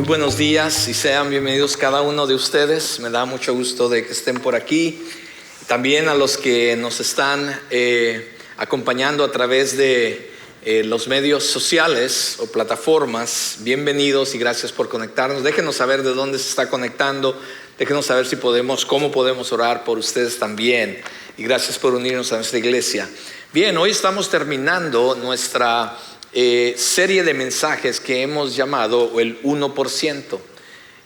buenos días y sean bienvenidos cada uno de ustedes. Me da mucho gusto de que estén por aquí. También a los que nos están acompañando a través de los medios sociales o plataformas, bienvenidos y gracias por conectarnos. Déjenos saber de dónde se está conectando. Déjenos saber cómo podemos orar por ustedes también. Y gracias por unirnos a nuestra iglesia. Bien, hoy estamos terminando nuestra serie de mensajes que hemos llamado el 1%.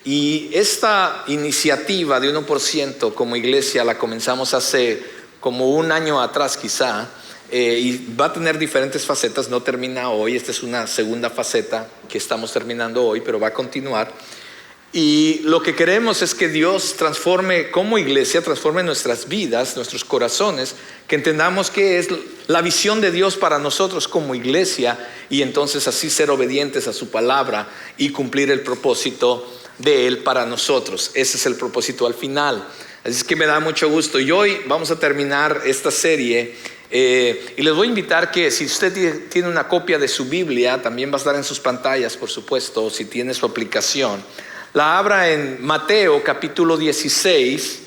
Y esta iniciativa de 1% como iglesia la comenzamos hace como un año atrás quizá, y va a tener diferentes facetas, no termina hoy. Esta es una segunda faceta que estamos terminando hoy, pero va a continuar. Y lo que queremos es que Dios transforme como iglesia, transforme nuestras vidas, nuestros corazones, que entendamos que es la visión de Dios para nosotros como iglesia, y entonces así ser obedientes a su palabra y cumplir el propósito de Él para nosotros. Ese es el propósito al final. Así es que me da mucho gusto. Y hoy vamos a terminar esta serie y les voy a invitar que si usted tiene una copia de su Biblia, también va a estar en sus pantallas, por supuesto, si tiene su aplicación. La abra en Mateo capítulo 16.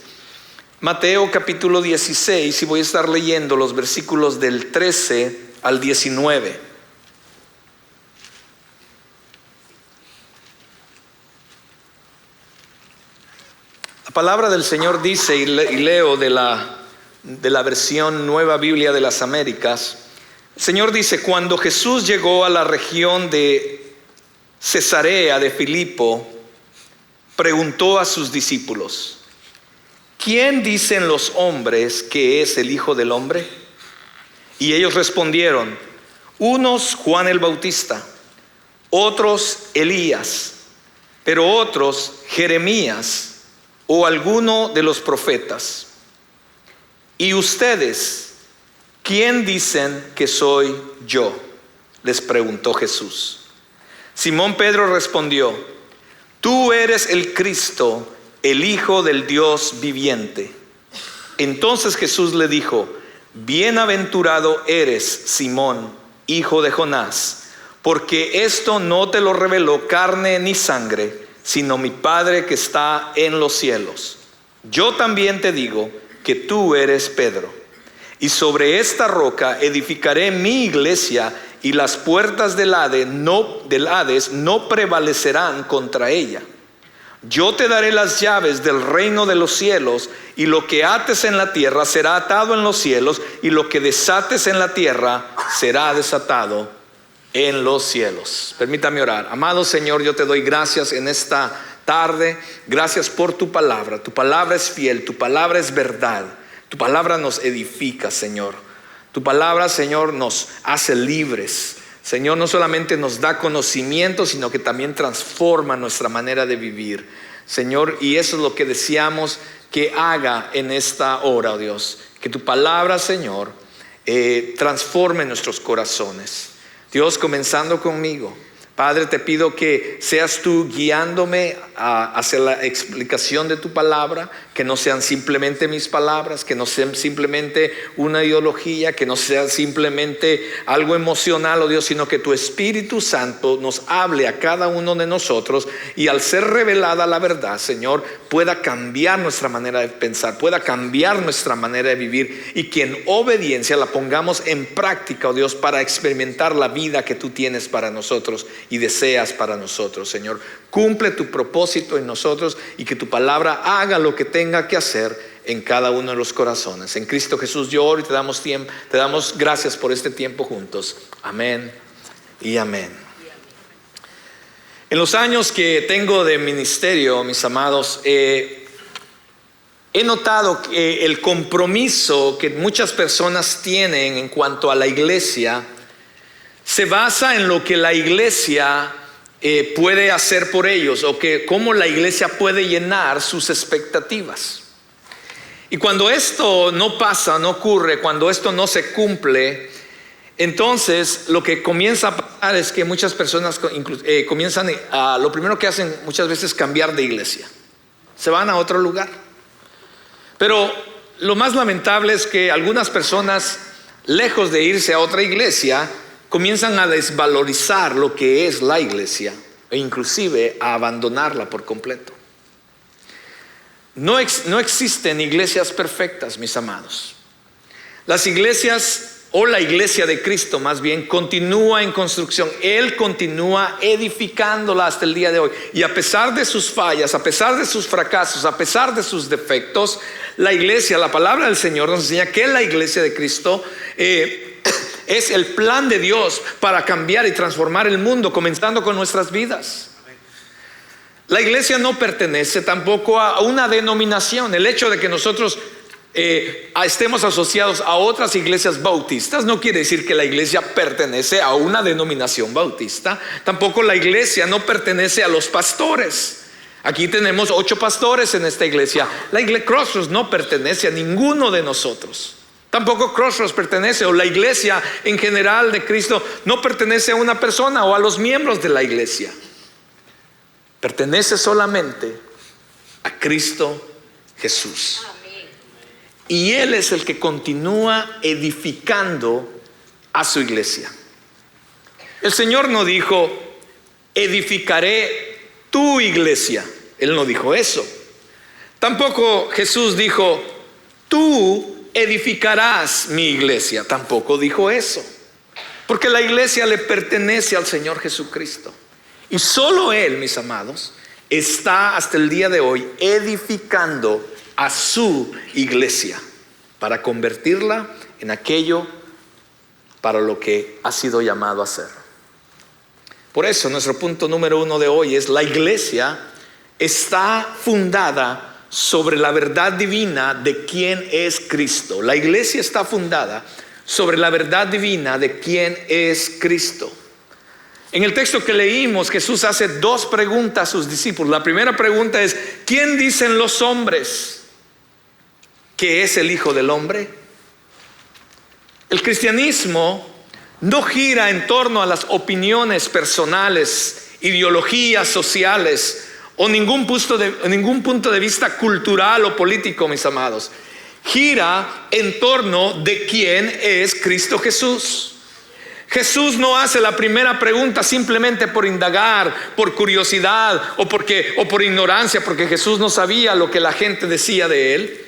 Mateo capítulo 16, y voy a estar leyendo los versículos del 13 al 19. La palabra del Señor dice, y leo de la versión Nueva Biblia de las Américas. El Señor dice: cuando Jesús llegó a la región de Cesarea de Filipo, preguntó a sus discípulos: ¿quién dicen los hombres que es el Hijo del Hombre? Y ellos respondieron: unos Juan el Bautista, otros Elías, pero otros Jeremías o alguno de los profetas. ¿Y ustedes, quién dicen que soy yo?, les preguntó Jesús. Simón Pedro respondió: tú eres el Cristo, el Hijo del Dios viviente. Entonces Jesús le dijo: bienaventurado eres, Simón, hijo de Jonás, porque esto no te lo reveló carne ni sangre, sino mi Padre que está en los cielos. Yo también te digo que tú eres Pedro, y sobre esta roca edificaré mi iglesia, y las puertas del Hades no prevalecerán contra ella. Yo te daré las llaves del reino de los cielos, y lo que ates en la tierra será atado en los cielos, y lo que desates en la tierra será desatado en los cielos. Permítame orar. Amado Señor, yo te doy gracias en esta tarde. Gracias por tu palabra. Tu palabra es fiel, tu palabra es verdad. Tu palabra nos edifica, Señor. Tu palabra, Señor, nos hace libres. Señor, no solamente nos da conocimiento, sino que también transforma nuestra manera de vivir, Señor. Y eso es lo que deseamos que haga en esta hora, oh Dios. Que tu palabra, Señor, transforme nuestros corazones. Dios, comenzando conmigo, Padre, te pido que seas tú guiándome hacia la explicación de tu palabra, que no sean simplemente mis palabras, que no sean simplemente una ideología, que no sea simplemente algo emocional, oh Dios, sino que tu Espíritu Santo nos hable a cada uno de nosotros, y al ser revelada la verdad, Señor, pueda cambiar nuestra manera de pensar, pueda cambiar nuestra manera de vivir, y que en obediencia la pongamos en práctica, oh Dios, para experimentar la vida que tú tienes para nosotros y deseas para nosotros, Señor. Cumple tu propósito en nosotros, y que tu palabra haga lo que tenga que hacer en cada uno de los corazones. En Cristo Jesús yo oro y te damos gracias por este tiempo juntos. Amén y amén. En los años que tengo de ministerio, mis amados, he notado que el compromiso que muchas personas tienen en cuanto a la iglesia se basa en lo que la iglesia puede hacer por ellos, o que cómo la iglesia puede llenar sus expectativas. Y cuando esto no pasa, no ocurre, cuando esto no se cumple, entonces lo que comienza a pasar es que muchas personas comienzan lo primero que hacen muchas veces es cambiar de iglesia. Se van a otro lugar. Pero lo más lamentable es que algunas personas, lejos de irse a otra iglesia, comienzan a desvalorizar lo que es la iglesia. e inclusive a abandonarla por completo. No existen iglesias perfectas, mis amados. Las iglesias, o la iglesia de Cristo más bien, continúa en construcción. Él continúa edificándola hasta el día de hoy. Y a pesar de sus fallas, a pesar de sus fracasos, a pesar de sus defectos, la iglesia, la palabra del Señor nos enseña que la iglesia de Cristo es el plan de Dios para cambiar y transformar el mundo, comenzando con nuestras vidas. La iglesia no pertenece tampoco a una denominación. El hecho de que nosotros estemos asociados a otras iglesias bautistas no quiere decir que la iglesia pertenece a una denominación bautista. Tampoco la iglesia no pertenece a los pastores. Aquí tenemos 8 pastores en esta iglesia. La iglesia Crossroads no pertenece a ninguno de nosotros. Tampoco Crossroads pertenece, o la iglesia en general de Cristo no pertenece a una persona o a los miembros de la iglesia. Pertenece solamente a Cristo Jesús. Y Él es el que continúa edificando a su iglesia. El Señor no dijo, edificaré tu iglesia. Él no dijo eso. Tampoco Jesús dijo, tú edificarás mi iglesia. Tampoco dijo eso. Porque la iglesia le pertenece al Señor Jesucristo. Y solo Él, mis amados, está hasta el día de hoy edificando a su iglesia para convertirla en aquello para lo que ha sido llamado a ser. Por eso nuestro punto número 1 de hoy es: la iglesia está fundada sobre la verdad divina de quién es Cristo. La iglesia está fundada sobre la verdad divina de quién es Cristo. En el texto que leímos, Jesús hace 2 preguntas a sus discípulos. La primera pregunta es: ¿quién dicen los hombres que es el Hijo del Hombre? El cristianismo no gira en torno a las opiniones personales, ideologías sociales o ningún punto de vista cultural o político, mis amados. Gira en torno de quién es Cristo Jesús. Jesús no hace la primera pregunta simplemente por indagar, por curiosidad o por ignorancia, porque Jesús no sabía lo que la gente decía de Él.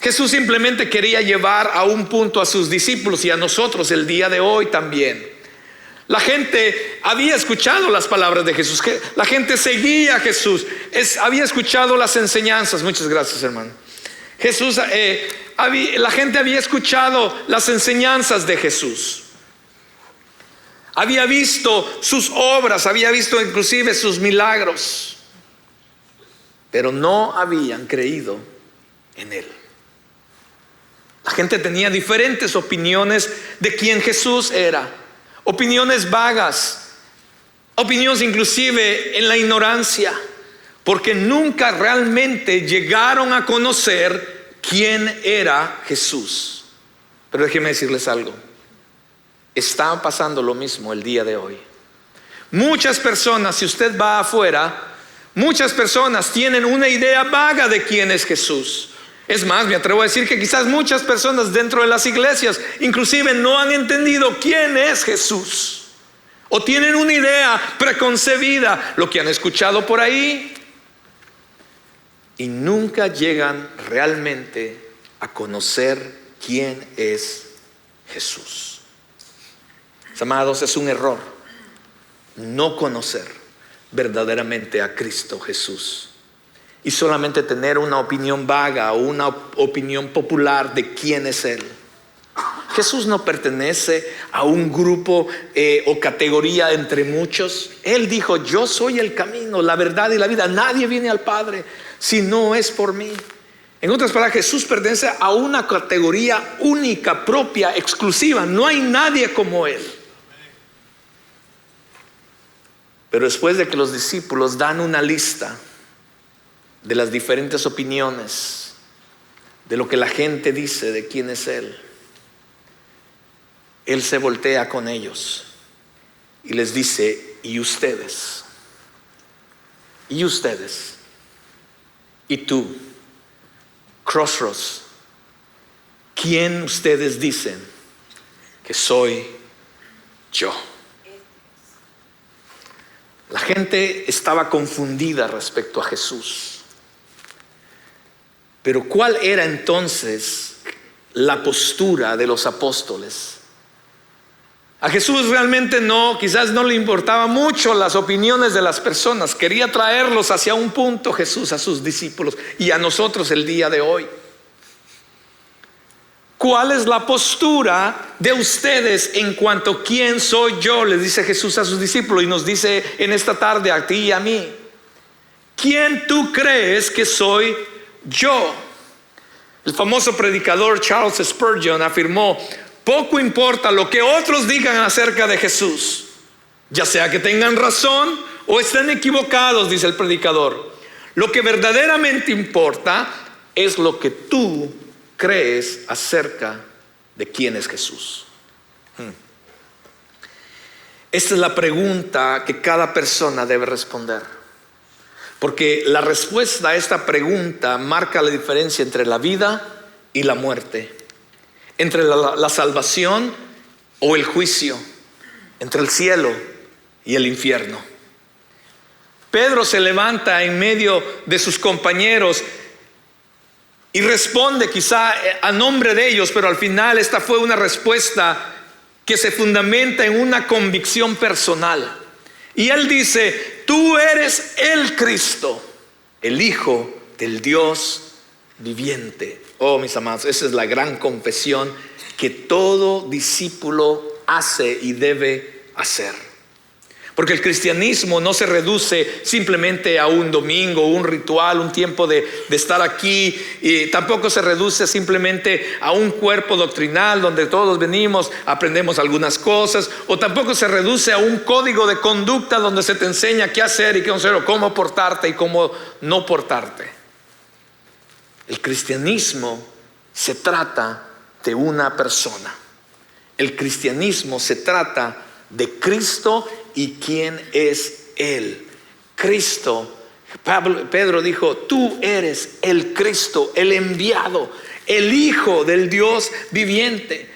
Jesús simplemente quería llevar a un punto a sus discípulos y a nosotros el día de hoy también. La gente había escuchado las palabras de Jesús, la gente seguía a Jesús, había escuchado las enseñanzas. Muchas gracias, hermano. La gente había escuchado las enseñanzas de Jesús. Había visto sus obras, había visto inclusive sus milagros, pero no habían creído en Él. La gente tenía diferentes opiniones de quién Jesús era. Opiniones vagas, opiniones inclusive en la ignorancia, porque nunca realmente llegaron a conocer quién era Jesús. Pero déjenme decirles algo. Está pasando lo mismo el día de hoy. Muchas personas, si usted va afuera, muchas personas tienen una idea vaga de quién es Jesús. Es más, me atrevo a decir que quizás muchas personas dentro de las iglesias inclusive no han entendido quién es Jesús, o tienen una idea preconcebida, lo que han escuchado por ahí, y nunca llegan realmente a conocer quién es Jesús. Amados, es un error no conocer verdaderamente a Cristo Jesús y solamente tener una opinión vaga o una opinión popular de quién es Él. Jesús no pertenece a un grupo o categoría entre muchos. Él dijo: yo soy el camino, la verdad y la vida. Nadie viene al Padre si no es por mí. En otras palabras, Jesús pertenece a una categoría única, propia, exclusiva. No hay nadie como Él. Pero después de que los discípulos dan una lista de las diferentes opiniones, de lo que la gente dice de quién es Él, Él se voltea con ellos y les dice: ¿y ustedes? ¿Y ustedes? ¿Y tú? Crossroads, ¿quién ustedes dicen que soy yo? La gente estaba confundida respecto a Jesús. Pero ¿cuál era entonces la postura de los apóstoles? A Jesús realmente quizás no le importaba mucho las opiniones de las personas. Quería traerlos hacia un punto, Jesús, a sus discípulos y a nosotros el día de hoy. ¿Cuál es la postura de ustedes en cuanto a quién soy yo? Les dice Jesús a sus discípulos y nos dice en esta tarde a ti y a mí. ¿Quién tú crees que soy yo? El famoso predicador Charles Spurgeon afirmó: poco importa lo que otros digan acerca de Jesús, ya sea que tengan razón o estén equivocados, dice el predicador. Lo que verdaderamente importa es lo que tú crees acerca de quién es Jesús. Esta es la pregunta que cada persona debe responder, porque la respuesta a esta pregunta marca la diferencia entre la vida y la muerte, entre la salvación o el juicio, entre el cielo y el infierno. Pedro se levanta en medio de sus compañeros y responde quizá a nombre de ellos, pero al final esta fue una respuesta que se fundamenta en una convicción personal. Y él dice: tú eres el Cristo, el Hijo del Dios viviente. Oh, mis amados, esa es la gran confesión que todo discípulo hace y debe hacer. Porque el cristianismo no se reduce simplemente a un domingo, un ritual, un tiempo de estar aquí, y tampoco se reduce simplemente a un cuerpo doctrinal donde todos venimos, aprendemos algunas cosas, o tampoco se reduce a un código de conducta donde se te enseña qué hacer y qué no hacer, o cómo portarte y cómo no portarte. El cristianismo se trata de una persona. El cristianismo se trata de Cristo y quién es Él. Cristo, Pedro dijo: tú eres el Cristo, el enviado, el Hijo del Dios viviente.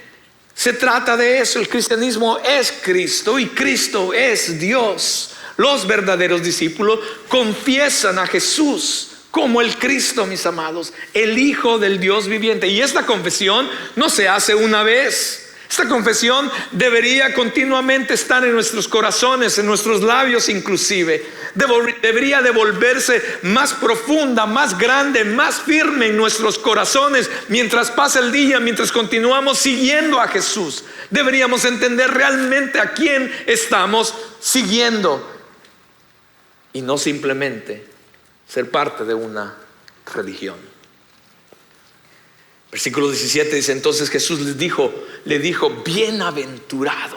Se trata de eso. El cristianismo es Cristo y Cristo es Dios. Los verdaderos discípulos confiesan a Jesús como el Cristo, mis amados, el Hijo del Dios viviente. Y esta confesión no se hace una vez. Esta confesión debería continuamente estar en nuestros corazones, en nuestros labios inclusive. Debería de volverse más profunda, más grande, más firme en nuestros corazones mientras pasa el día, mientras continuamos siguiendo a Jesús. Deberíamos entender realmente a quién estamos siguiendo y no simplemente ser parte de una religión. Versículo 17 dice: entonces Jesús le dijo: bienaventurado,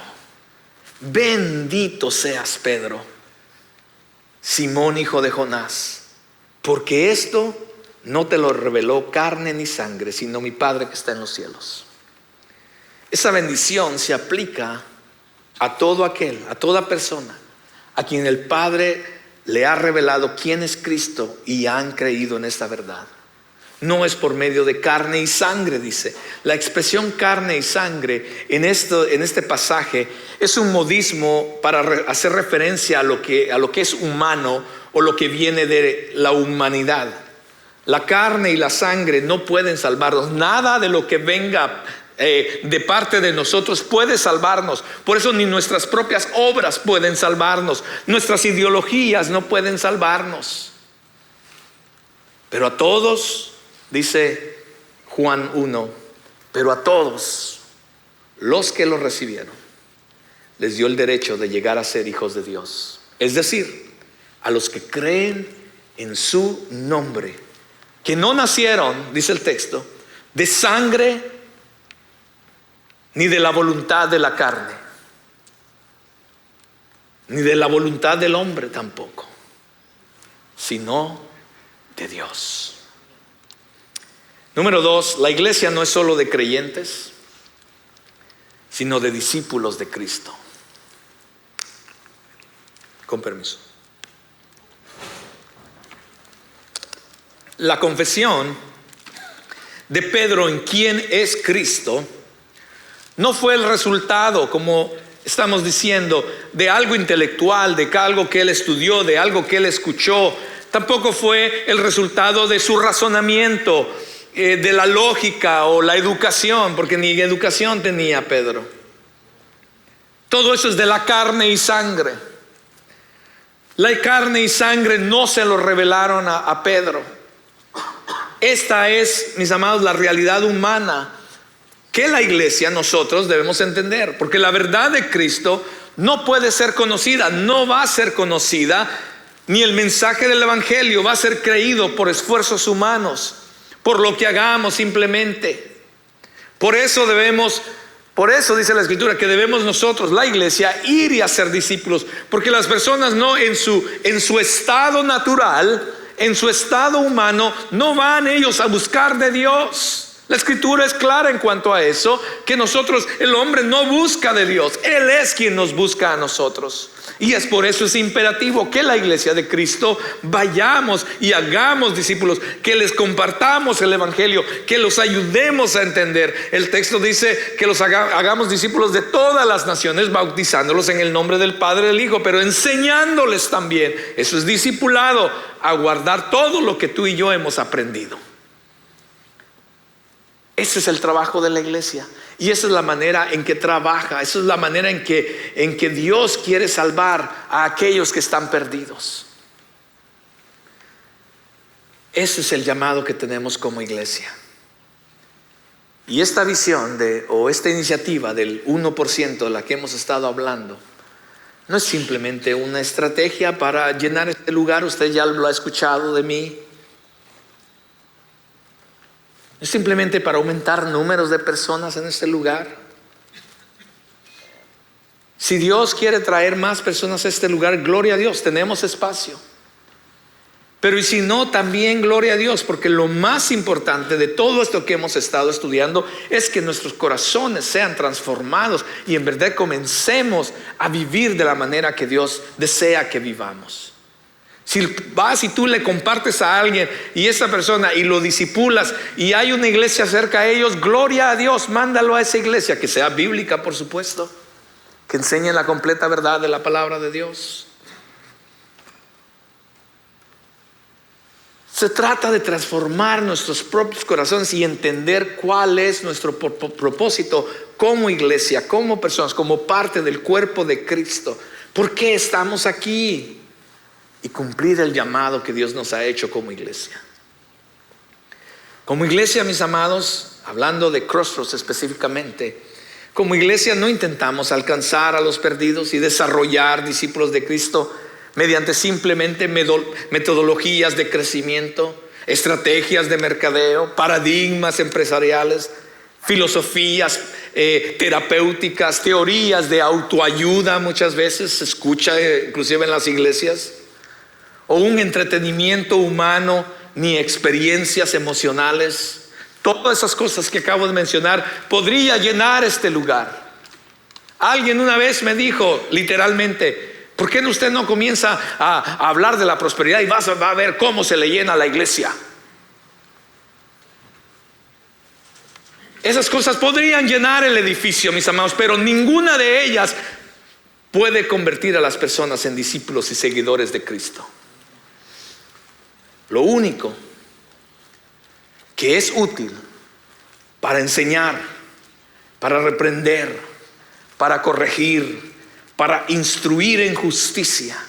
bendito seas, Pedro, Simón, hijo de Jonás, porque esto no te lo reveló carne ni sangre, sino mi Padre que está en los cielos. Esa bendición se aplica a todo aquel, a toda persona a quien el Padre le ha revelado quién es Cristo y han creído en esta verdad. No es por medio de carne y sangre, dice. La expresión carne y sangre en este pasaje es un modismo para hacer referencia a lo que es humano o lo que viene de la humanidad. La carne y la sangre no pueden salvarnos. Nada de lo que venga de parte de nosotros puede salvarnos. Por eso ni nuestras propias obras pueden salvarnos. Nuestras ideologías no pueden salvarnos. Pero a todos, dice Juan 1, pero a todos los que lo recibieron les dio el derecho de llegar a ser hijos de Dios. Es decir, a los que creen en su nombre, que no nacieron, dice el texto, de sangre ni de la voluntad de la carne, ni de la voluntad del hombre tampoco, sino de Dios. Número 2, la iglesia no es solo de creyentes, sino de discípulos de Cristo. Con permiso. La confesión de Pedro en quién es Cristo no fue el resultado, como estamos diciendo, de algo intelectual, de algo que él estudió, de algo que él escuchó. Tampoco fue el resultado de su razonamiento, de la lógica o la educación, porque ni educación tenía Pedro. Todo eso es de la carne y sangre. La carne y sangre no se lo revelaron a Pedro. Esta es, mis amados, la realidad humana que la iglesia, nosotros debemos entender, porque la verdad de Cristo no puede ser conocida, no va a ser conocida, ni el mensaje del evangelio va a ser creído por esfuerzos humanos, por lo que hagamos simplemente. Por eso dice la escritura que debemos nosotros, la iglesia, ir y hacer discípulos, porque las personas no en su estado natural, en su estado humano, no van ellos a buscar de Dios. La escritura es clara en cuanto a eso, que nosotros, el hombre no busca de Dios, Él es quien nos busca a nosotros. Y es por eso es imperativo que la iglesia de Cristo vayamos y hagamos discípulos, que les compartamos el evangelio, que los ayudemos a entender. El texto dice que los hagamos discípulos de todas las naciones, bautizándolos en el nombre del Padre y del Hijo, pero enseñándoles también, eso es discipulado, a guardar todo lo que tú y yo hemos aprendido. Ese es el trabajo de la iglesia. Y esa es la manera en que trabaja. Esa es la manera en que Dios quiere salvar a aquellos que están perdidos. Ese es el llamado que tenemos como iglesia. Y esta visión o esta iniciativa del 1% de la que hemos estado hablando, no es simplemente una estrategia para llenar este lugar. Usted ya lo ha escuchado de mí. Es simplemente para aumentar números de personas en este lugar. Si Dios quiere traer más personas a este lugar, gloria a Dios, tenemos espacio. Pero y si no, también gloria a Dios, porque lo más importante de todo esto que hemos estado estudiando es que nuestros corazones sean transformados y en verdad comencemos a vivir de la manera que Dios desea que vivamos. Si vas y tú le compartes a alguien y esa persona y lo disipulas y hay una iglesia cerca de ellos, gloria a Dios, mándalo a esa iglesia, que sea bíblica por supuesto, que enseñe la completa verdad de la palabra de Dios. Se trata de transformar nuestros propios corazones y entender cuál es nuestro propósito como iglesia, como personas, como parte del cuerpo de Cristo. ¿Por qué estamos aquí? Y cumplir el llamado que Dios nos ha hecho como iglesia. Como iglesia, mis amados, hablando de Crossroads específicamente, como iglesia no intentamos alcanzar a los perdidos y desarrollar discípulos de Cristo mediante simplemente metodologías de crecimiento, estrategias de mercadeo, paradigmas empresariales, filosofías terapéuticas, teorías de autoayuda. Muchas veces se escucha inclusive en las iglesias. O un entretenimiento humano, ni experiencias emocionales. Todas esas cosas que acabo de mencionar podría llenar este lugar. Alguien una vez me dijo literalmente, ¿por qué usted no comienza a hablar de la prosperidad y va a ver cómo se le llena la iglesia? Esas cosas podrían llenar el edificio, mis amados, pero ninguna de ellas puede convertir a las personas en discípulos y seguidores de Cristo. Lo único que es útil para enseñar, para reprender, para corregir, para instruir en justicia,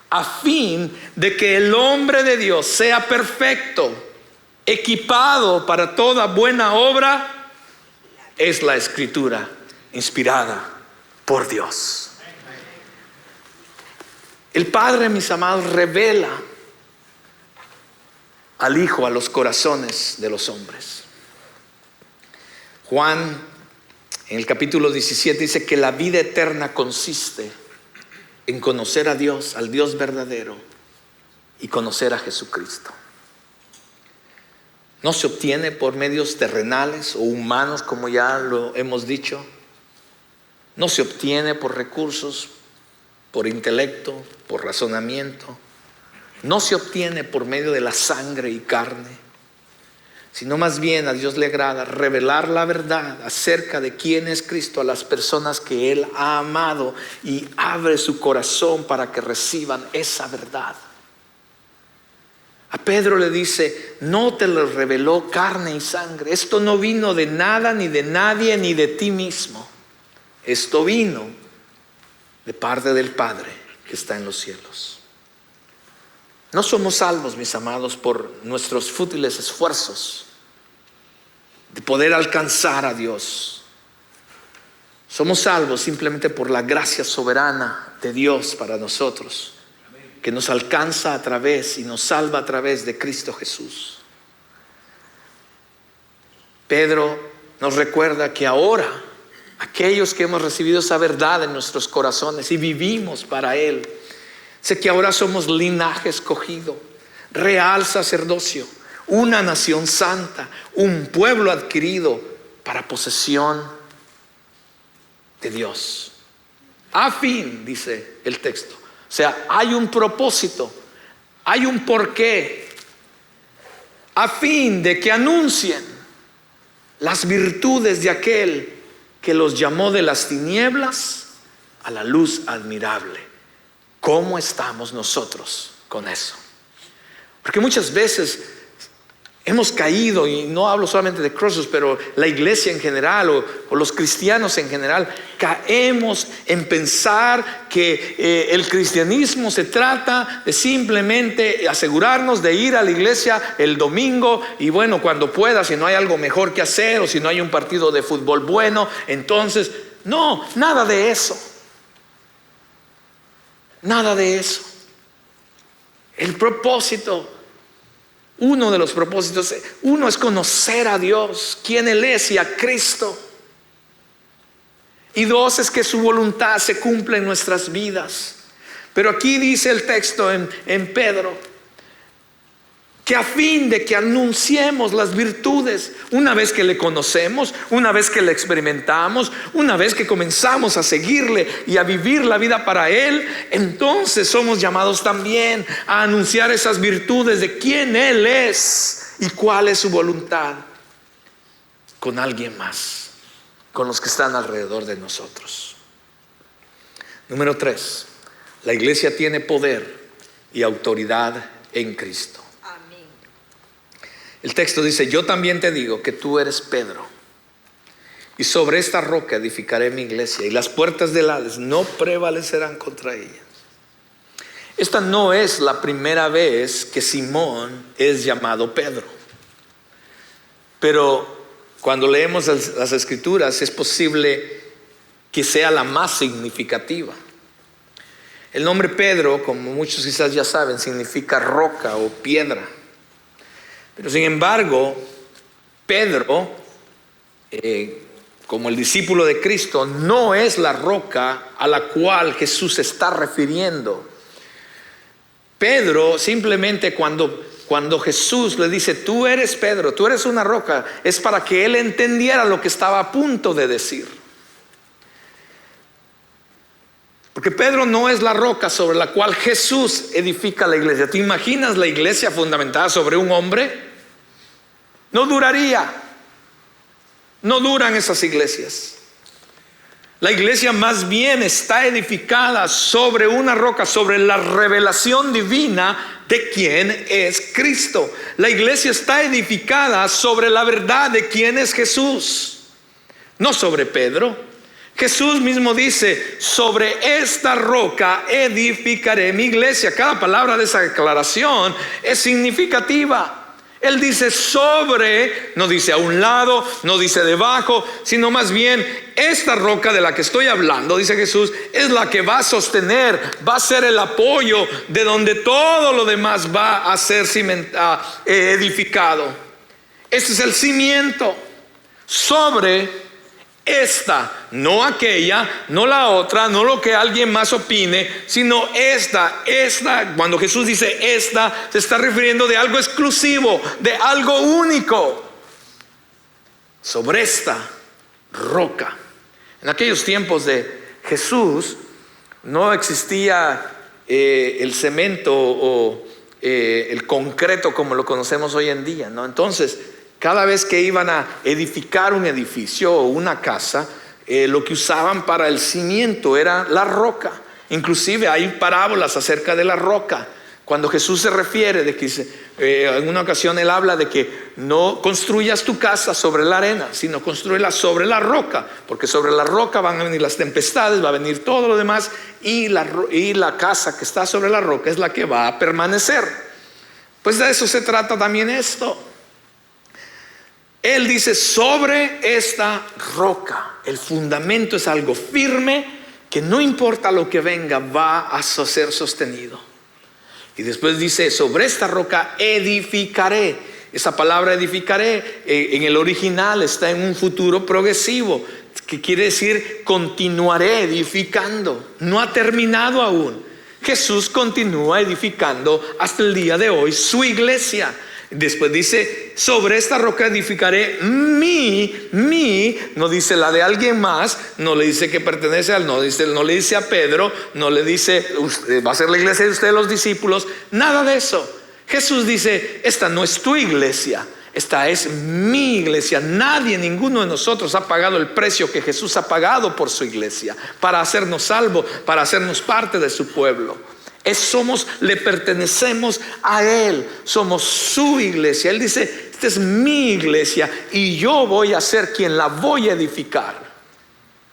a fin de que el hombre de Dios sea perfecto, equipado para toda buena obra, es la escritura inspirada por Dios. El Padre, mis amados, revela al Hijo a los corazones de los hombres. Juan en el capítulo 17 dice que la vida eterna consiste en conocer a Dios, al Dios verdadero, y conocer a Jesucristo. No se obtiene por medios terrenales o humanos, como ya lo hemos dicho. No se obtiene por recursos, por intelecto, por razonamiento. No se obtiene por medio de la sangre y carne. sino más bien a Dios le agrada revelar la verdad acerca de quién es Cristo a las personas que Él ha amado, y abre su corazón para que reciban esa verdad. A Pedro le dice: no te lo reveló carne y sangre. Esto no vino de nada, ni de nadie, ni de ti mismo. Esto vino de parte del Padre que está en los cielos. No somos salvos, mis amados, por nuestros fútiles esfuerzos de poder alcanzar a Dios. Somos salvos simplemente por la gracia soberana de Dios para nosotros, que nos alcanza a través y nos salva a través de Cristo Jesús. Pedro nos recuerda que ahora, aquellos que hemos recibido esa verdad en nuestros corazones y vivimos para Él, sé que ahora somos linaje escogido, real sacerdocio, una nación santa, un pueblo adquirido para posesión de Dios. A fin, dice el texto. O sea, hay un propósito, hay un porqué, a fin de que anuncien las virtudes de aquel que los llamó de las tinieblas a la luz admirable. ¿Cómo estamos nosotros con eso? Porque muchas veces hemos caído, y no hablo solamente de Crossroads, pero la iglesia en general o los cristianos en general, caemos en pensar que el cristianismo se trata de simplemente asegurarnos de ir a la iglesia el domingo, y bueno, cuando pueda, si no hay algo mejor que hacer o si no hay un partido de fútbol bueno, entonces no, nada de eso. Nada de eso. El propósito, uno de los propósitos, uno es conocer a Dios, quién Él es, y a Cristo. Y dos, es que su voluntad se cumpla en nuestras vidas. Pero aquí dice el texto en Pedro, que a fin de que anunciemos las virtudes, una vez que le conocemos, una vez que le experimentamos, una vez que comenzamos a seguirle y a vivir la vida para Él, entonces somos llamados también a anunciar esas virtudes de quién Él es y cuál es su voluntad con alguien más, con los que están alrededor de nosotros. Número 3, la iglesia tiene poder y autoridad en Cristo. El texto dice: yo también te digo que tú eres Pedro, y sobre esta roca edificaré mi iglesia, y las puertas del Hades no prevalecerán contra ella. Esta no es la primera vez que Simón es llamado Pedro, pero cuando leemos las Escrituras es posible que sea la más significativa. El nombre Pedro, como muchos quizás ya saben, significa roca o piedra. Pero sin embargo, Pedro, como el discípulo de Cristo, no es la roca a la cual Jesús se está refiriendo. Pedro, simplemente cuando Jesús le dice: tú eres Pedro, tú eres una roca, es para que él entendiera lo que estaba a punto de decir. Porque Pedro no es la roca sobre la cual Jesús edifica la iglesia. ¿Te imaginas la iglesia fundamentada sobre un hombre? No duraría. No duran esas iglesias. La iglesia más bien está edificada sobre una roca, sobre la revelación divina de quién es Cristo. La iglesia está edificada sobre la verdad de quién es Jesús, no sobre Pedro. Jesús mismo dice: sobre esta roca edificaré mi iglesia. Cada palabra de esa declaración es significativa. Él dice sobre, no dice a un lado, no dice debajo, sino más bien esta roca de la que estoy hablando, dice Jesús, es la que va a sostener, va a ser el apoyo de donde todo lo demás va a ser edificado. Este es el cimiento. Sobre esta, no aquella, no la otra, no lo que alguien más opine, sino esta, cuando Jesús dice esta, se está refiriendo de algo exclusivo, de algo único. Sobre esta roca. En aquellos tiempos de Jesús no existía el cemento o el concreto como lo conocemos hoy en día, ¿no? Entonces Cada vez que iban a edificar un edificio o una casa, lo que usaban para el cimiento era la roca. Inclusive hay parábolas acerca de la roca. Cuando Jesús se refiere de que en una ocasión Él habla de que no construyas tu casa sobre la arena, sino construyela sobre la roca, porque sobre la roca van a venir las tempestades, va a venir todo lo demás, y la casa que está sobre la roca es la que va a permanecer. Pues de eso se trata también esto. Él dice: sobre esta roca. El fundamento es algo firme que no importa lo que venga, va a ser sostenido. Y después dice: sobre esta roca edificaré. Esa palabra edificaré en el original está en un futuro progresivo, que quiere decir continuaré edificando. No ha terminado aún. Jesús continúa edificando hasta el día de hoy su iglesia. Después dice: sobre esta roca edificaré no dice la de alguien más, no le dice que pertenece al, no le dice a Pedro, no le dice va a ser la iglesia de ustedes los discípulos, nada de eso. Jesús dice: esta no es tu iglesia, esta es mi iglesia. Ninguno de nosotros ha pagado el precio que Jesús ha pagado por su iglesia, para hacernos salvos, para hacernos parte de su pueblo. Le pertenecemos a Él, somos su iglesia. Él dice: esta es mi iglesia y yo voy a ser quien la voy a edificar.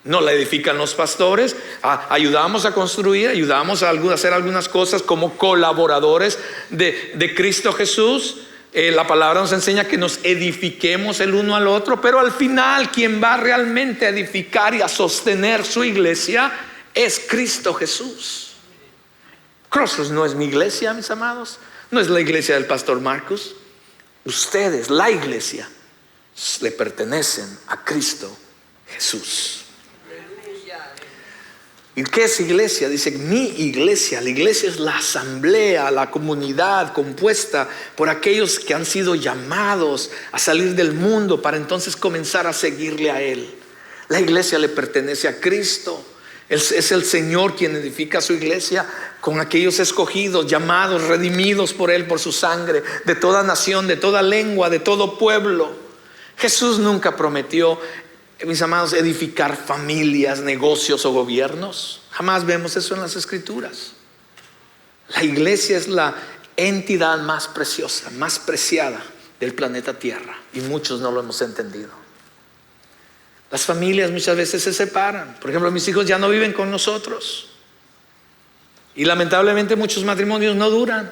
No la edifican los pastores, ayudamos a construir, ayudamos a hacer algunas cosas como colaboradores de Cristo Jesús. La palabra nos enseña que nos edifiquemos el uno al otro, pero al final quien va realmente a edificar y a sostener su iglesia es Cristo Jesús. Crossroads no es mi iglesia, mis amados, no es la iglesia del pastor Marcus. Ustedes, la iglesia, le pertenecen a Cristo Jesús. ¿Y qué es iglesia? Dice: mi iglesia. La iglesia es la asamblea, la comunidad compuesta por aquellos que han sido llamados a salir del mundo para entonces comenzar a seguirle a Él. La iglesia le pertenece a Cristo. Es el Señor quien edifica su iglesia con aquellos escogidos, llamados, redimidos por Él, por su sangre, de toda nación, de toda lengua, de todo pueblo. Jesús nunca prometió, mis amados, edificar familias, negocios o gobiernos. Jamás vemos eso en las Escrituras. La iglesia es la entidad más preciosa, más preciada del planeta Tierra, y muchos no lo hemos entendido. Las familias muchas veces se separan. Por ejemplo, mis hijos ya no viven con nosotros, y lamentablemente muchos matrimonios no duran.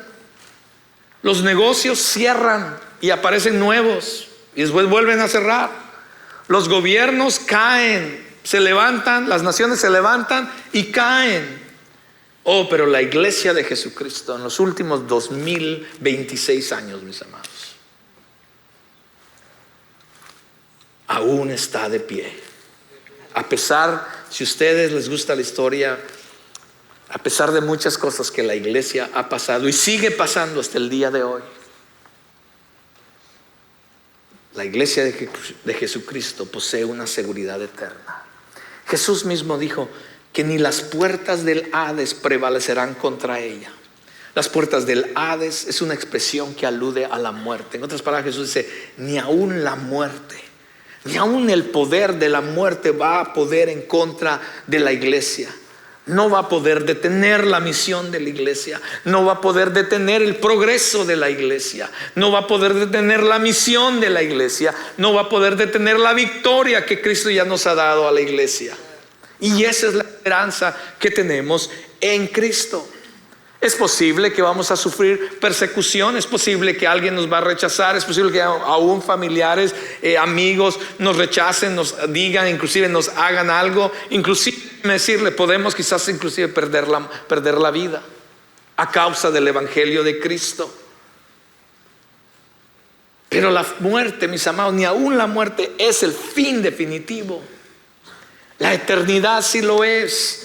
Los negocios cierran y aparecen nuevos, y después vuelven a cerrar. Los gobiernos caen, se levantan, las naciones se levantan y caen. Pero la iglesia de Jesucristo en los últimos 2026 años, mis amados, aún está de pie. A pesar, si a ustedes les gusta la historia, a pesar de muchas cosas que la iglesia ha pasado y sigue pasando hasta el día de hoy, la iglesia de Jesucristo posee una seguridad eterna. Jesús mismo dijo que ni las puertas del Hades prevalecerán contra ella. Las puertas del Hades es una expresión que alude a la muerte. En otras palabras, Jesús dice: ni aún la muerte, ni aún el poder de la muerte va a poder en contra de la iglesia. No va a poder detener la misión de la iglesia. No va a poder detener el progreso de la iglesia. No va a poder detener la misión de la iglesia. No va a poder detener la victoria que Cristo ya nos ha dado a la iglesia. Y esa es la esperanza que tenemos en Cristo. Es posible que vamos a sufrir persecución, es posible que alguien nos va a rechazar, es posible que aún familiares, amigos nos rechacen, nos digan, inclusive nos hagan algo. Inclusive decirle, podemos quizás inclusive perder la vida a causa del evangelio de Cristo. Pero la muerte, mis amados, ni aún la muerte es el fin definitivo. La eternidad sí lo es.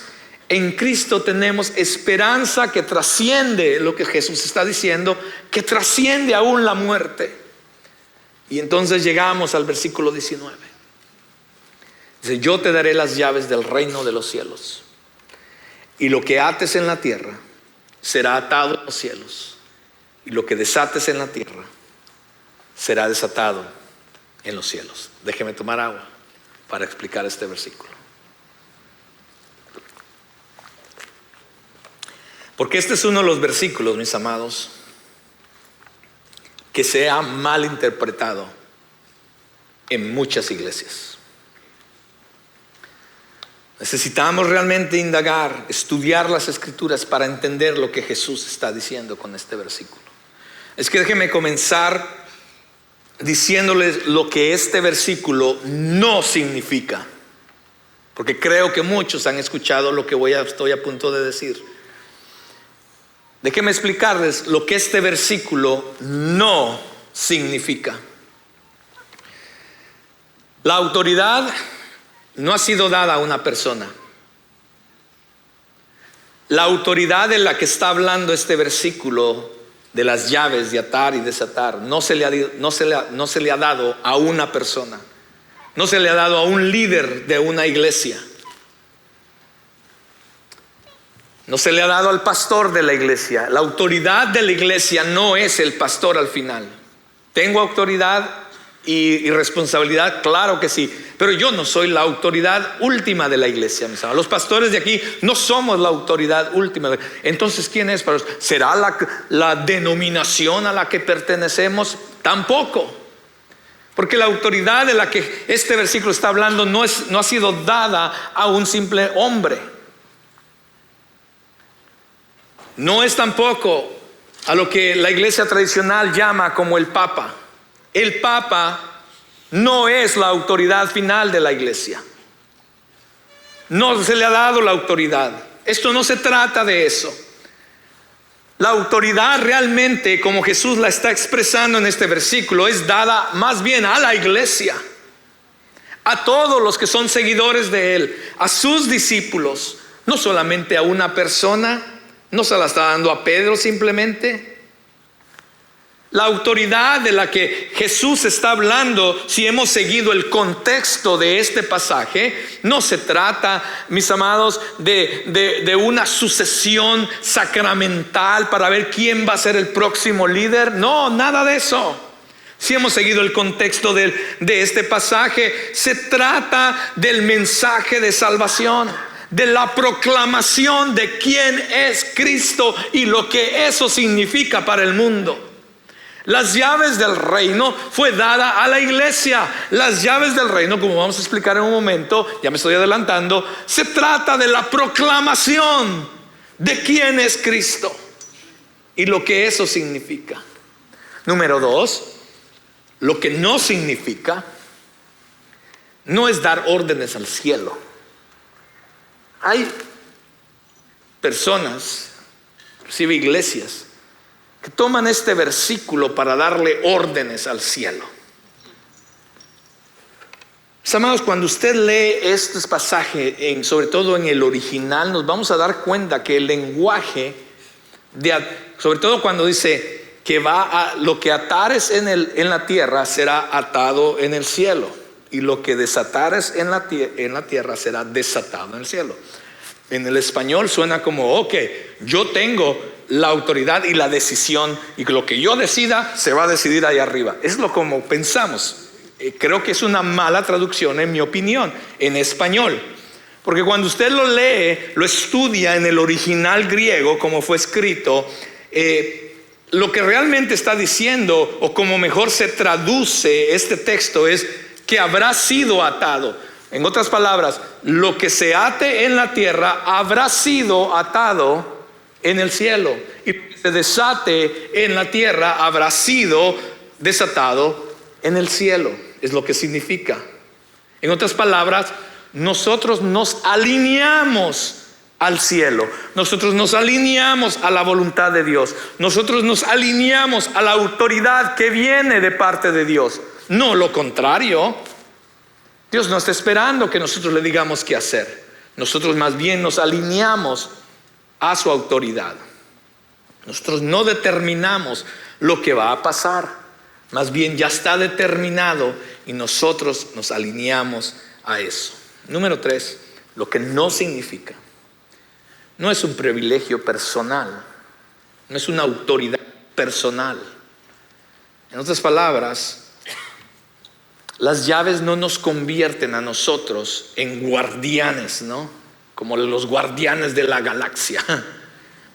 En Cristo tenemos esperanza que trasciende lo que Jesús está diciendo, que trasciende aún la muerte. Y entonces llegamos al versículo 19. Dice: yo te daré las llaves del reino de los cielos, y lo que ates en la tierra será atado en los cielos, y lo que desates en la tierra será desatado en los cielos. Déjeme tomar agua para explicar este versículo. Porque este es uno de los versículos, mis amados, que se ha mal interpretado en muchas iglesias. Necesitamos realmente indagar, estudiar las Escrituras para entender lo que Jesús está diciendo con este versículo. Es que déjenme comenzar diciéndoles lo que este versículo no significa, porque creo que muchos han escuchado lo que estoy a punto de decir. Déjenme explicarles lo que este versículo no significa. La autoridad no ha sido dada a una persona. La autoridad de la que está hablando este versículo, de las llaves de atar y desatar, no se le ha dado a una persona. No se le ha dado a un líder de una iglesia. No se le ha dado al pastor de la iglesia. La autoridad de la iglesia no es el pastor al final. ¿Tengo autoridad y responsabilidad? Claro que sí. Pero yo no soy la autoridad última de la iglesia, mis amados. Los pastores de aquí no somos la autoridad última. Entonces, ¿quién es? ¿Será la denominación a la que pertenecemos? Tampoco. Porque la autoridad de la que este versículo está hablando no ha sido dada a un simple hombre. No es tampoco a lo que la iglesia tradicional llama como el Papa. El Papa no es la autoridad final de la iglesia. No se le ha dado la autoridad. Esto no se trata de eso. La autoridad realmente, como Jesús la está expresando en este versículo, es dada más bien a la iglesia, a todos los que son seguidores de Él, a sus discípulos, no solamente a una persona. No se la está dando a Pedro simplemente. La autoridad de la que Jesús está hablando, si hemos seguido el contexto de este pasaje, no se trata, mis amados, de una sucesión sacramental para ver quién va a ser el próximo líder. No, nada de eso. Si hemos seguido el contexto de este pasaje, se trata del mensaje de salvación, de la proclamación de quién es Cristo y lo que eso significa para el mundo. Las llaves del reino fue dada a la iglesia. Las llaves del reino, como vamos a explicar en un momento, ya me estoy adelantando, se trata de la proclamación de quién es Cristo y lo que eso significa. Número 2, lo que no significa no es dar órdenes al cielo. Hay personas, inclusive iglesias, que toman este versículo para darle órdenes al cielo. Mis amados, cuando usted lee este pasaje, sobre todo en el original, nos vamos a dar cuenta que el lenguaje, sobre todo cuando dice que lo que atares en la tierra será atado en el cielo, y lo que desatares en la tierra será desatado en el cielo. En el español suena como, ok, yo tengo la autoridad y la decisión, y que lo que yo decida se va a decidir ahí arriba. Es lo como pensamos. Creo que es una mala traducción, en mi opinión, en español. Porque cuando usted lo lee, lo estudia en el original griego, como fue escrito, lo que realmente está diciendo, o como mejor se traduce este texto, es que habrá sido atado. En otras palabras, lo que se ate en la tierra habrá sido atado en el cielo, y lo que se desate en la tierra habrá sido desatado en el cielo. Es lo que significa. En otras palabras, nosotros nos alineamos al cielo, nosotros nos alineamos a la voluntad de Dios, nosotros nos alineamos a la autoridad que viene de parte de Dios, no lo contrario. Dios no está esperando que nosotros le digamos qué hacer. Nosotros más bien nos alineamos a su autoridad. Nosotros no determinamos lo que va a pasar, más bien ya está determinado y nosotros nos alineamos a eso. Número 3, lo que no significa, no es un privilegio personal, no es una autoridad personal. En otras palabras, Las llaves no nos convierten a nosotros en guardianes, ¿no? Como los guardianes de la galaxia.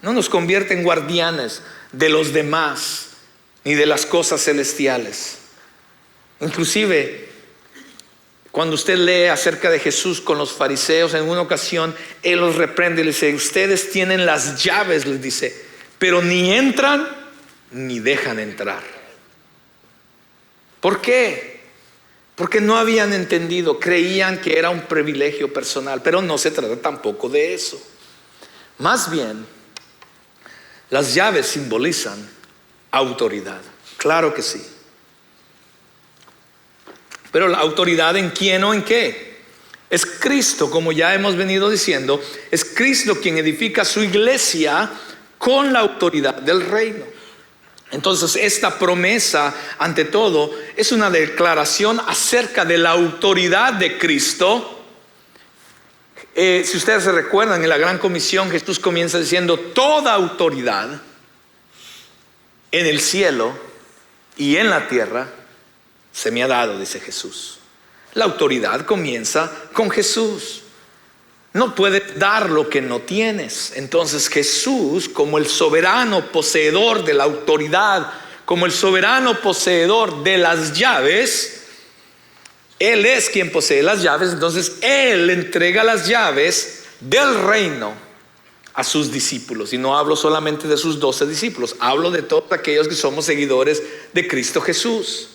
No nos convierte en guardianes de los demás ni de las cosas celestiales. Inclusive, cuando usted lee acerca de Jesús con los fariseos, en una ocasión Él los reprende y les dice: ustedes tienen las llaves, les dice, pero ni entran ni dejan entrar. ¿Por qué? Porque no habían entendido, creían que era un privilegio personal, pero no se trata tampoco de eso. Más bien, las llaves simbolizan autoridad. Claro que sí. Pero la autoridad, ¿en quién o en qué? Es Cristo, como ya hemos venido diciendo, es Cristo quien edifica su iglesia con la autoridad del reino. Entonces esta promesa, ante todo, es una declaración acerca de la autoridad de Cristo. Si ustedes se recuerdan, en la Gran Comisión Jesús comienza diciendo: toda autoridad en el cielo y en la tierra se me ha dado, dice Jesús. La autoridad comienza con Jesús. No puedes dar lo que no tienes. Entonces Jesús, como el soberano poseedor de la autoridad, como el soberano poseedor de las llaves, Él es quien posee las llaves. Entonces Él entrega las llaves del reino a sus discípulos. Y no hablo solamente de sus 12 discípulos, hablo de todos aquellos que somos seguidores de Cristo Jesús.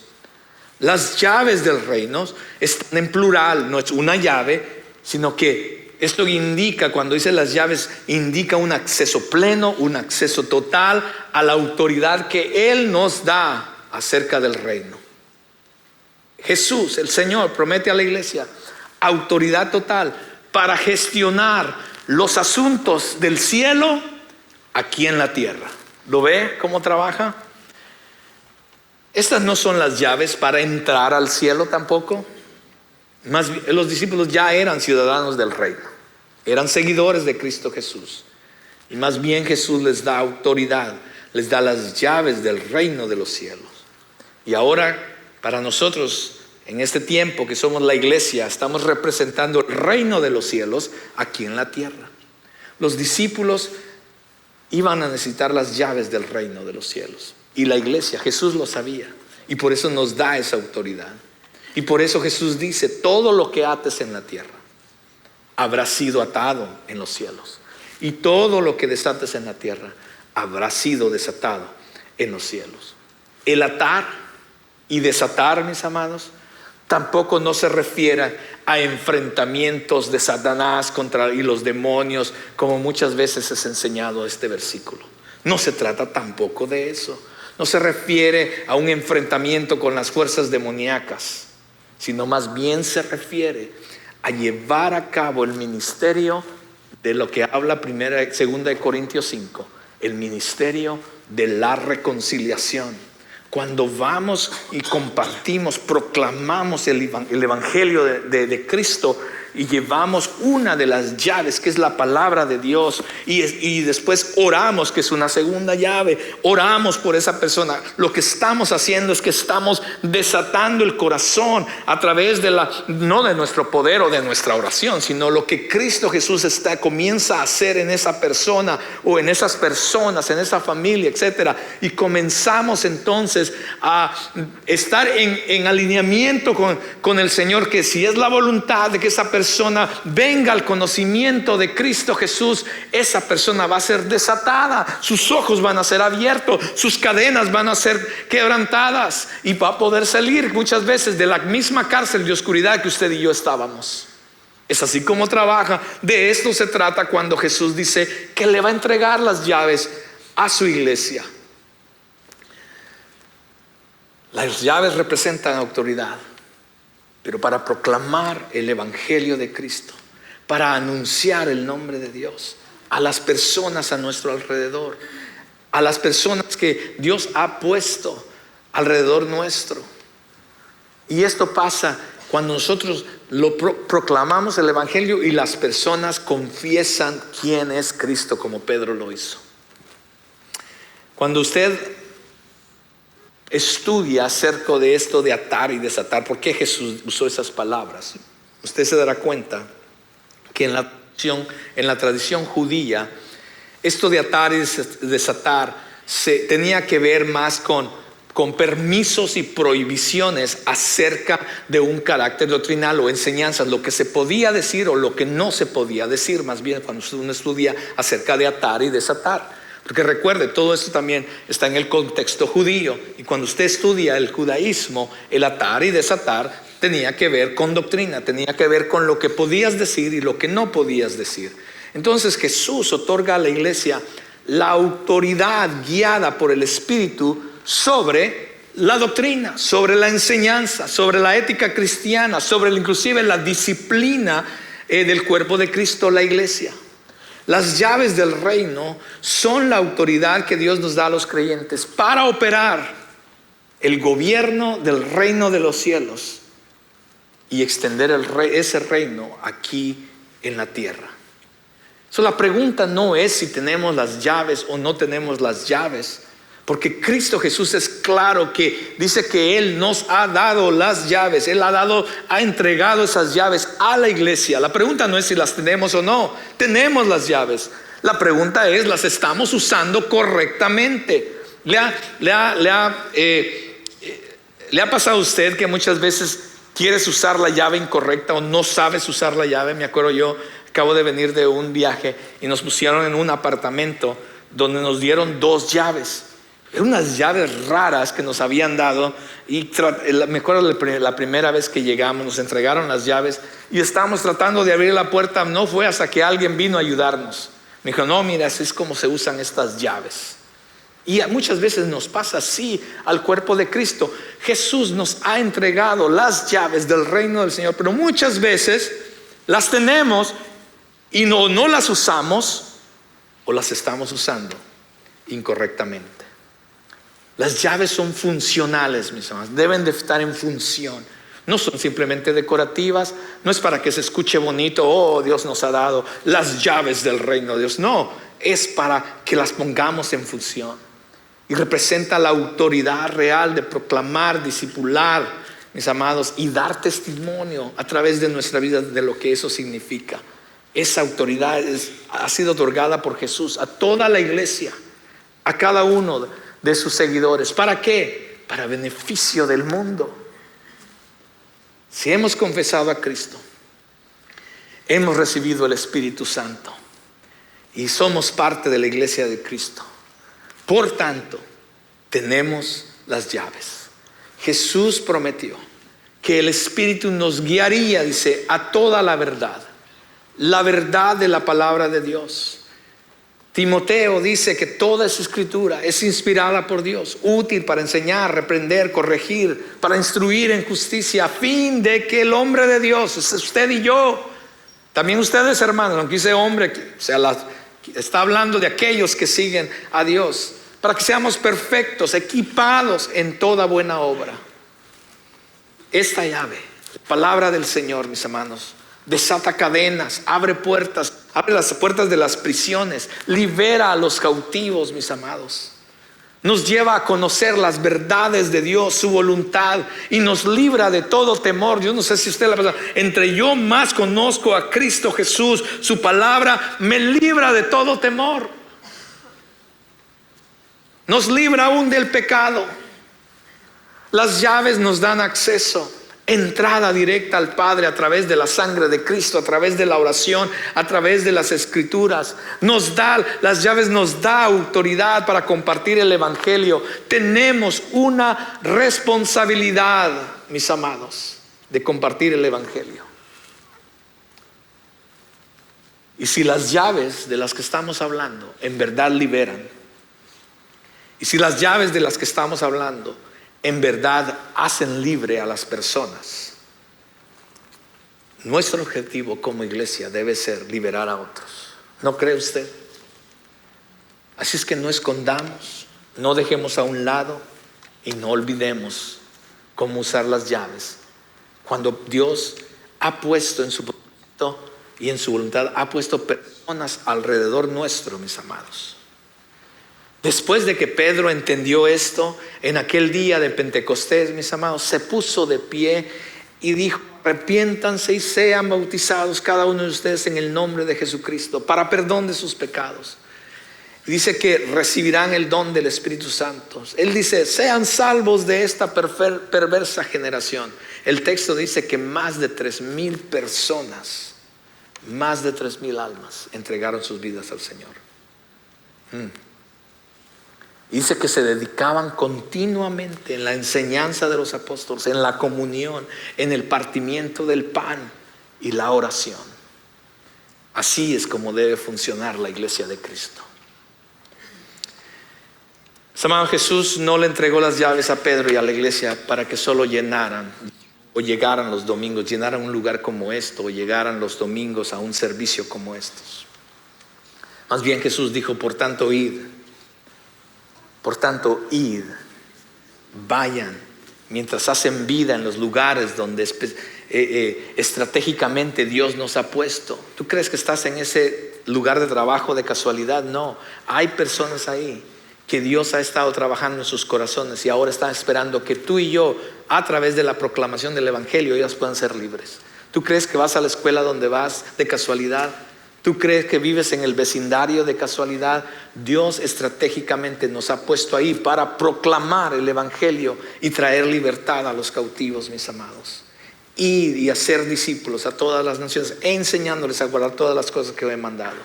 Las llaves del reino están en plural, no es una llave, sino que esto indica, cuando dice las llaves, indica un acceso pleno, un acceso total a la autoridad que Él nos da acerca del reino. Jesús, el Señor, promete a la iglesia autoridad total para gestionar los asuntos del cielo aquí en la tierra. ¿Lo ve cómo trabaja? Estas no son las llaves para entrar al cielo tampoco. Más bien, los discípulos ya eran ciudadanos del reino, eran seguidores de Cristo Jesús. Y más bien Jesús les da autoridad, les da las llaves del reino de los cielos. Y ahora, para nosotros, en este tiempo que somos la iglesia, estamos representando el reino de los cielos aquí en la tierra. Los discípulos iban a necesitar las llaves del reino de los cielos. Y la iglesia, Jesús lo sabía. Y por eso nos da esa autoridad. Y por eso Jesús dice: todo lo que ates en la tierra habrá sido atado en los cielos, y todo lo que desates en la tierra habrá sido desatado en los cielos. El atar y desatar, mis amados, tampoco no se refiere a enfrentamientos de Satanás contra y los demonios, como muchas veces es enseñado este versículo. No se trata tampoco de eso. No se refiere a un enfrentamiento con las fuerzas demoníacas, sino más bien se refiere a llevar a cabo el ministerio de lo que habla 2 Corintios 5, el ministerio de la reconciliación. Cuando vamos y compartimos, proclamamos el evangelio de Cristo y llevamos una de las llaves, que es la palabra de Dios, y después oramos, que es una segunda llave, oramos por esa persona. Lo que estamos haciendo es que estamos desatando el corazón a través no de nuestro poder o de nuestra oración, sino lo que Cristo Jesús comienza a hacer en esa persona o en esas personas, en esa familia, etcétera. Y comenzamos entonces a estar en alineamiento con el Señor, que si es la voluntad de que esa persona venga al conocimiento de Cristo Jesús, esa persona va a ser desatada, sus ojos van a ser abiertos, sus cadenas van a ser quebrantadas y va a poder salir muchas veces de la misma cárcel de oscuridad que usted y yo estábamos. Es así como trabaja. De esto se trata cuando Jesús dice que le va a entregar las llaves a su iglesia. Las llaves representan autoridad, pero para proclamar el evangelio de Cristo, para anunciar el nombre de Dios a las personas a nuestro alrededor, a las personas que Dios ha puesto alrededor nuestro. Y esto pasa cuando nosotros proclamamos el evangelio y las personas confiesan quién es Cristo, como Pedro lo hizo. Cuando usted estudia acerca de esto de atar y desatar, ¿por qué Jesús usó esas palabras? Usted se dará cuenta que en la tradición judía, esto de atar y desatar tenía que ver más con permisos y prohibiciones acerca de un carácter doctrinal o enseñanzas, lo que se podía decir o lo que no se podía decir, más bien cuando uno estudia acerca de atar y desatar. Porque recuerde, todo esto también está en el contexto judío, y cuando usted estudia el judaísmo, el atar y desatar tenía que ver con doctrina, tenía que ver con lo que podías decir y lo que no podías decir. Entonces Jesús otorga a la iglesia la autoridad guiada por el Espíritu sobre la doctrina, sobre la enseñanza, sobre la ética cristiana, sobre inclusive la disciplina del cuerpo de Cristo, la iglesia. Las llaves del reino son la autoridad que Dios nos da a los creyentes para operar el gobierno del reino de los cielos y extender ese reino aquí en la tierra. La pregunta no es si tenemos las llaves o no tenemos las llaves, porque Cristo Jesús es claro que dice que Él nos ha dado las llaves. Él ha entregado esas llaves a la iglesia. La pregunta no es si las tenemos o no. Tenemos las llaves. La pregunta es, ¿las estamos usando correctamente? ¿Le ha pasado a usted que muchas veces quieres usar la llave incorrecta o no sabes usar la llave? Me acuerdo, yo acabo de venir de un viaje y nos pusieron en un apartamento donde nos dieron 2 llaves. Eran unas llaves raras que nos habían dado, y me acuerdo la primera vez que llegamos, nos entregaron las llaves y estábamos tratando de abrir la puerta. No fue hasta que alguien vino a ayudarnos. Me dijo, no, mira, así es como se usan estas llaves. Y muchas veces nos pasa así al cuerpo de Cristo. Jesús nos ha entregado las llaves del reino del Señor, pero muchas veces las tenemos y no las usamos, o las estamos usando incorrectamente. Las llaves son funcionales, mis amados, deben de estar en función. No son simplemente decorativas, no es para que se escuche bonito, oh, Dios nos ha dado las llaves del reino de Dios. No, es para que las pongamos en función. Y representa la autoridad real de proclamar, discipular, mis amados, y dar testimonio a través de nuestra vida de lo que eso significa. Esa autoridad ha sido otorgada por Jesús a toda la iglesia, a cada uno de sus seguidores. ¿Para qué? Para beneficio del mundo. Si hemos confesado a Cristo, hemos recibido el Espíritu Santo y somos parte de la iglesia de Cristo, por tanto, tenemos las llaves. Jesús prometió que el Espíritu nos guiaría, dice, a toda la verdad de la palabra de Dios. Timoteo dice que toda esa escritura es inspirada por Dios, útil para enseñar, reprender, corregir, para instruir en justicia, a fin de que el hombre de Dios, es usted y yo, también ustedes, hermanos, aunque dice hombre, está hablando de aquellos que siguen a Dios, para que seamos perfectos, equipados en toda buena obra. Esta llave, la palabra del Señor, mis hermanos, desata cadenas, abre puertas, abre las puertas de las prisiones, libera a los cautivos, mis amados. Nos lleva a conocer las verdades de Dios, su voluntad, y nos libra de todo temor. Yo no sé si usted la persona, entre yo más conozco a Cristo Jesús, su palabra me libra de todo temor. Nos libra aún del pecado. Las llaves nos dan acceso, entrada directa al Padre a través de la sangre de Cristo, a través de la oración, a través de las escrituras. Las llaves nos da autoridad para compartir el evangelio. Tenemos una responsabilidad, mis amados, de compartir el evangelio. Y si las llaves de las que estamos hablando en verdad liberan, y si las llaves de las que estamos hablando en verdad hacen libre a las personas, nuestro objetivo como iglesia debe ser liberar a otros. ¿No cree usted? Así es que no escondamos, no dejemos a un lado y no olvidemos cómo usar las llaves. Cuando Dios ha puesto en su propósito y en su voluntad, ha puesto personas alrededor nuestro, mis amados. Después de que Pedro entendió esto, en aquel día de Pentecostés, mis amados, se puso de pie y dijo: arrepiéntanse y sean bautizados cada uno de ustedes en el nombre de Jesucristo para perdón de sus pecados. Y dice que recibirán el don del Espíritu Santo. Él dice: sean salvos de esta perversa generación. El texto dice que más de 3,000 personas, más de 3,000 almas entregaron sus vidas al Señor. Dice que se dedicaban continuamente en la enseñanza de los apóstoles, en la comunión, en el partimiento del pan y la oración. Así es como debe funcionar la iglesia de Cristo. Amado, Jesús no le entregó las llaves a Pedro y a la iglesia para que solo llenaran o llegaran los domingos, llenaran un lugar como esto, o llegaran los domingos a un servicio como estos. Más bien Jesús dijo: por tanto, id, vayan, mientras hacen vida en los lugares donde estratégicamente Dios nos ha puesto. ¿Tú crees que estás en ese lugar de trabajo de casualidad? No, hay personas ahí que Dios ha estado trabajando en sus corazones y ahora están esperando que tú y yo, a través de la proclamación del Evangelio, ellas puedan ser libres. ¿Tú crees que vas a la escuela donde vas de casualidad? ¿Tú crees que vives en el vecindario de casualidad? Dios estratégicamente nos ha puesto ahí para proclamar el Evangelio y traer libertad a los cautivos, mis amados. Ir y hacer discípulos a todas las naciones, enseñándoles a guardar todas las cosas que he mandado.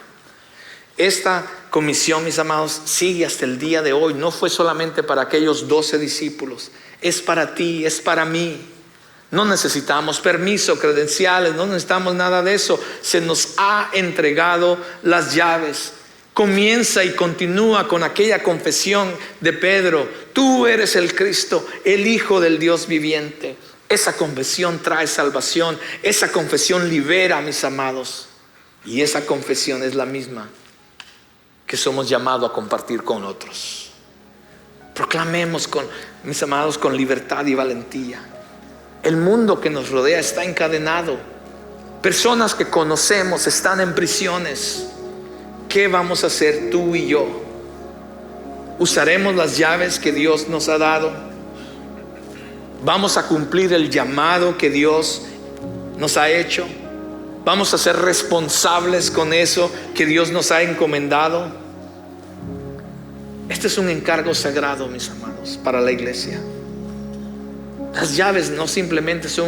Esta comisión, mis amados, sigue hasta el día de hoy. No fue solamente para aquellos 12 discípulos. Es para ti, es para mí. No necesitamos permiso, credenciales, no necesitamos nada de eso. Se nos ha entregado las llaves. Comienza y continúa con aquella confesión de Pedro: tú eres el Cristo, el Hijo del Dios viviente. Esa confesión trae salvación. Esa confesión libera, mis amados. Y esa confesión es la misma que somos llamados a compartir con otros. Proclamemos, mis amados, con libertad y valentía. El mundo que nos rodea está encadenado. Personas que conocemos están en prisiones. ¿Qué vamos a hacer tú y yo? ¿Usaremos las llaves que Dios nos ha dado? ¿Vamos a cumplir el llamado que Dios nos ha hecho? ¿Vamos a ser responsables con eso que Dios nos ha encomendado? Este es un encargo sagrado, mis amados, para la iglesia. Las llaves no simplemente son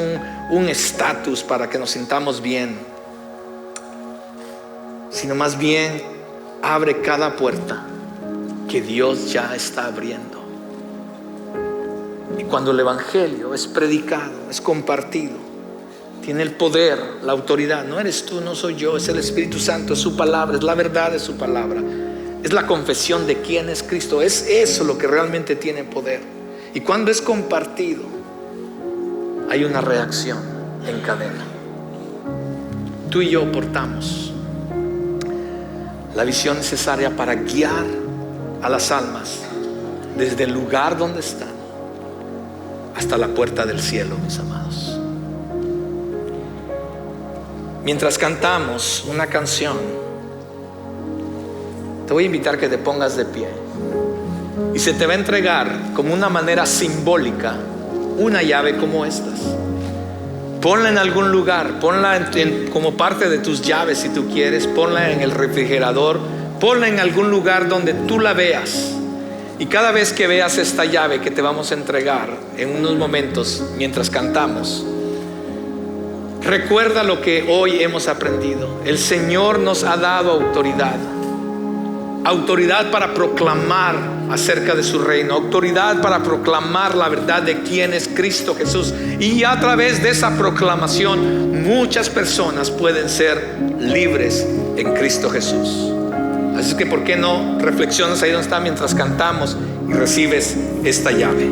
un estatus para que nos sintamos bien, sino más bien abre cada puerta que Dios ya está abriendo. Y cuando el Evangelio es predicado, es compartido, tiene el poder, la autoridad. No eres tú, no soy yo, es el Espíritu Santo, es su palabra, es la verdad de su palabra. Es la confesión de quién es Cristo. Es eso lo que realmente tiene poder. Y cuando es compartido, hay una reacción en cadena. Tú y yo portamos la visión necesaria para guiar a las almas desde el lugar donde están hasta la puerta del cielo, mis amados. Mientras cantamos una canción, te voy a invitar que te pongas de pie y se te va a entregar como una manera simbólica una llave como estas. Ponla en algún lugar, ponla como parte de tus llaves si tú quieres, ponla en el refrigerador, ponla en algún lugar donde tú la veas. Y cada vez que veas esta llave que te vamos a entregar en unos momentos mientras cantamos, recuerda lo que hoy hemos aprendido. El Señor nos ha dado autoridad. Autoridad para proclamar acerca de su reino. Autoridad para proclamar la verdad de quién es Cristo Jesús. Y a través de esa proclamación, muchas personas pueden ser libres en Cristo Jesús. Así que, ¿por qué no reflexionas ahí donde está mientras cantamos y recibes esta llave?